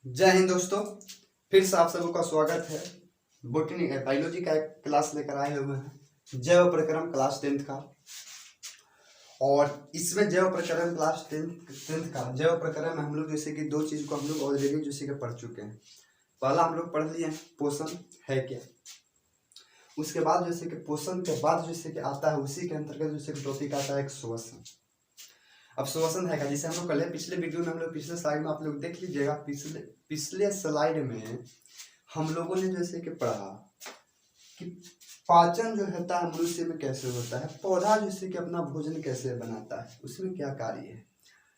जय हिंद दोस्तों, फिर से आप सबों का स्वागत है। बोटनी बायोलॉजी का एक क्लास लेकर आए हुए हैं, जैव प्रक्रम क्लास 10th का। और इसमें जैव प्रक्रम क्लास 10th का जैव प्रक्रम में हम लोग जैसे कि दो चीज़ को हम लोग ऑलरेडी जैसे कि पढ़ चुके हैं। पहला हम लोग पढ़ लिए हैं पोषण है क्या। उसके बाद जैसे कि पोषण के बाद जैसे कि आता है उसी के अंतर्गत जैसे कि टॉपिक आता है एक श्वसन। अब श्वसन है क्या, जैसे हम लोग कल पिछले वीडियो में हम लोग पिछले स्लाइड में आप लोग देख लीजिएगा। पिछले स्लाइड में हम लोगों ने जैसे कि पढ़ा कि पाचन जो होता है मनुष्य में कैसे होता है, पौधा जैसे कि अपना भोजन कैसे बनाता है, उसमें क्या कार्य है।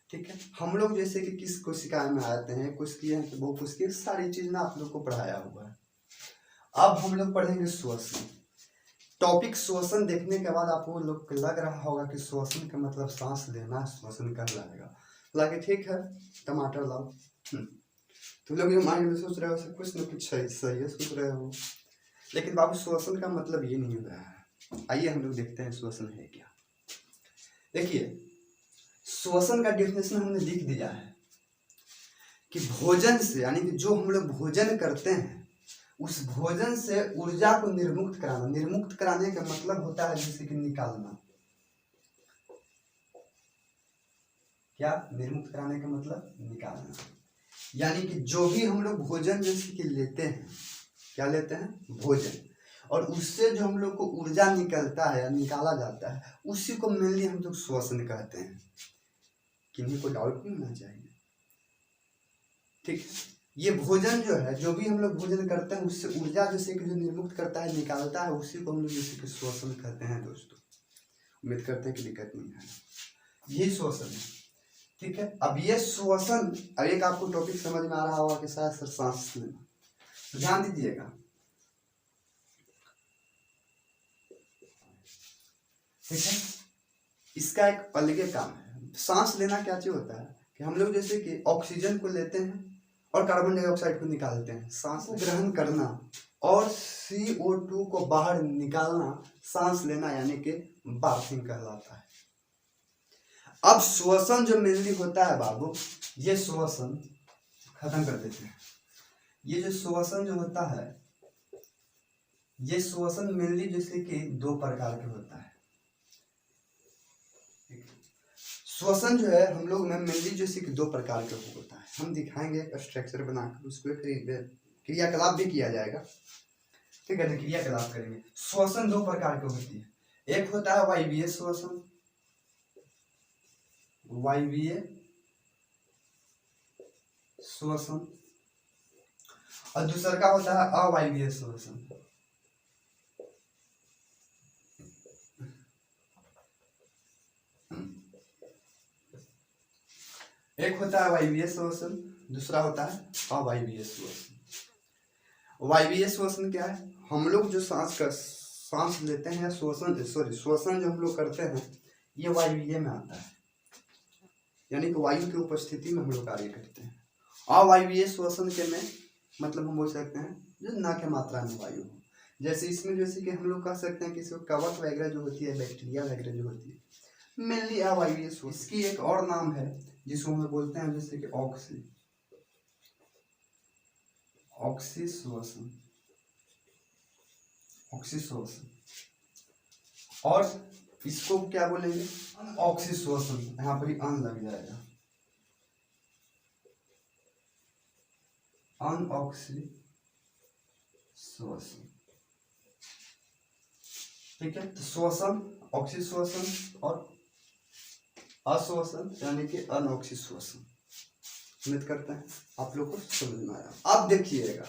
ठीक है, हम लोग जैसे कि किस कोशिका में आते हैं, कोशिकीय है कि बहुकोशिकीय, सारी चीज ना आप लोग को पढ़ाया हुआ है। अब हम लोग पढ़ेंगे श्वसन। टॉपिक श्वसन देखने के बाद आपको लोग को लग रहा होगा कि श्वसन का मतलब सांस लेना श्वसन कहलाएगा। हालांकि ठीक है, टमाटर लाओ। तुम लोग ये माइंड में सोच रहे हो सब कुछ ना कुछ सही है सोच रहे हो, लेकिन बाबू श्वसन का मतलब ये नहीं हो रहा है। आइए हम लोग देखते हैं श्वसन है क्या। देखिए, श्वसन का डेफिनेशन हमने लिख दिया है कि भोजन से, यानी कि जो हम लोग भोजन करते हैं उस भोजन से ऊर्जा को निर्मुक्त कराना। निर्मुक्त कराने का मतलब होता है जैसे कि निकालना। क्या निर्मुक्त कराने का मतलब? निकालना। यानी कि जो भी हम लोग भोजन जैसे कि लेते हैं, क्या लेते हैं? भोजन, और उससे जो हम लोग को ऊर्जा निकलता है या निकाला जाता है उसी को मेनली हम लोग श्वसन कहते हैं। किन्हीं को डाउट नहीं होना चाहिए। ठीक, ये भोजन जो है, जो भी हम लोग भोजन करते हैं उससे ऊर्जा जैसे कि जो निर्मुक्त करता है, निकालता है, उसी को हम लोग जैसे कि श्वसन कहते हैं। दोस्तों उम्मीद करते हैं कि दिक्कत नहीं है। यही श्वसन है। ठीक है, अब ये श्वसन, अब एक आपको टॉपिक समझ में आ रहा होगा कि शायद सर सांस लेना, तो ध्यान दीजिएगा। ठीक है, इसका एक अलग काम है। सांस लेना क्या चीज होता है कि हम लोग जैसे कि ऑक्सीजन को लेते हैं और कार्बन डाइऑक्साइड को निकालते हैं। सांस ग्रहण करना और CO2 को बाहर निकालना सांस लेना, यानी कि बार्थिंग कहलाता है। अब श्वसन जो मेनली होता है बाबू, ये श्वसन खत्म कर देते हैं। ये जो श्वसन जो होता है, ये श्वसन मेनली जैसे कि दो प्रकार के होता है। श्वसन जो है हम लोग में मेनली जैसे कि दो प्रकार का होता है। हम दिखाएंगे एक स्ट्रक्चर बनाकर, उसको क्रियाकलाप भी किया जाएगा। ठीक है, क्रियाकलाप करेंगे। श्वसन दो प्रकार की होती है। एक होता है वायवीय श्वसन, वायवीय श्वसन, और दूसरा का होता है अवायवीय श्वसन। एक होता है वायवीय श्वसन, दूसरा होता है अवायवीय श्वसन। वायवीय श्वसन क्या है? हम लोग जो सांस लेते हैं, श्वसन जो हम लोग करते हैं, ये वायवीय में आता है, यानी कि वायु की उपस्थिति में हम लोग कार्य करते हैं। अवायवीय श्वसन के में मतलब हम बोल सकते हैं जो न के मात्रा में वायु हो। जैसे इसमें जैसे कि हम लोग कह सकते हैं कि कवक वगैरह जो होती है, बैक्टीरिया वगैरह जो होती है, मेनली अवायवीय श्वसन। इसकी एक और नाम है जिसको हम बोलते हैं जैसे कि ऑक्सीश्वसन, और इसको क्या बोलेंगे? ऑक्सीश्वसन। यहाँ पर ही अन लग जाएगा, अनऑक्सीश्वसन। ठीक है, तो श्वसन, ऑक्सीश्वसन और अश्वसन यानी कि अनऑक्सीश्वसन। उम्मीद करते हैं आप लोग को समझ में आया। अब देखिएगा,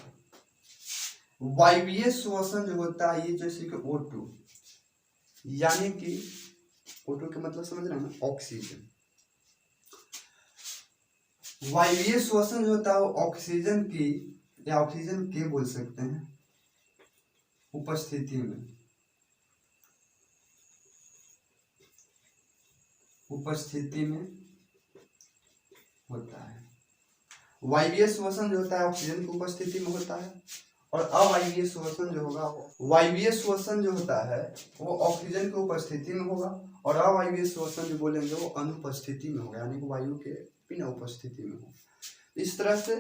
वायवीय श्वसन जो होता है, ये जैसे कि O2, यानी कि O2 के मतलब समझ रहे हैं ना, ऑक्सीजन। वायवीय श्वसन जो होता है वो ऑक्सीजन की, या ऑक्सीजन के बोल सकते हैं, उपस्थिति में होता है। वायवीय श्वसन जो होता है ऑक्सीजन की उपस्थिति में होता है, और अवायवीय श्वसन जो होगा, वायवीय श्वसन जो होता है वो ऑक्सीजन की उपस्थिति में होगा, और अवायवीय श्वसन जो बोलेंगे वो अनुपस्थिति में होगा, यानी कि वायु के बिना उपस्थिति में हो। इस तरह से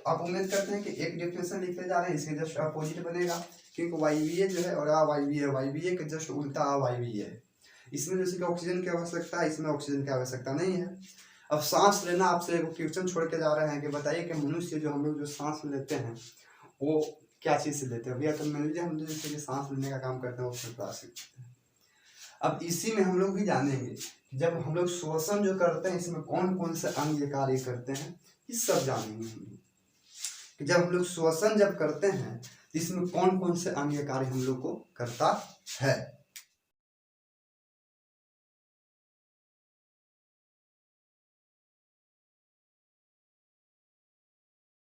आप उम्मीद करते हैं कि एक डेफिनेशन लिखते जा रहे हैं, इसके जस्ट अपोजिट बनेगा, क्योंकि वायवीय जो है और अवायवीय, वायवीय के जस्ट उल्टा अवायवीय है। इसमें जैसे कि ऑक्सीजन की आवश्यकता है, इसमें ऑक्सीजन की आवश्यकता नहीं है। अब सांस लेना, आपसे एक क्वेश्चन छोड़ के जा रहे हैं कि बताइए कि मनुष्य जो हम लोग जो सांस लेते हैं वो क्या चीज़ से लेते हैं भैया। तो मान लीजिए हम लोग जैसे कि सांस लेने का काम करते हैं वो प्लास्टिक। अब इसी में हम लोग भी जानेंगे जब हम लोग श्वसन जो करते हैं इसमें कौन कौन से अंग कार्य करते हैं, ये सब जानेंगे हम लोग कि जब हम लोग श्वसन जब करते हैं इसमें कौन कौन से अंग कार्य हम लोग को करता है।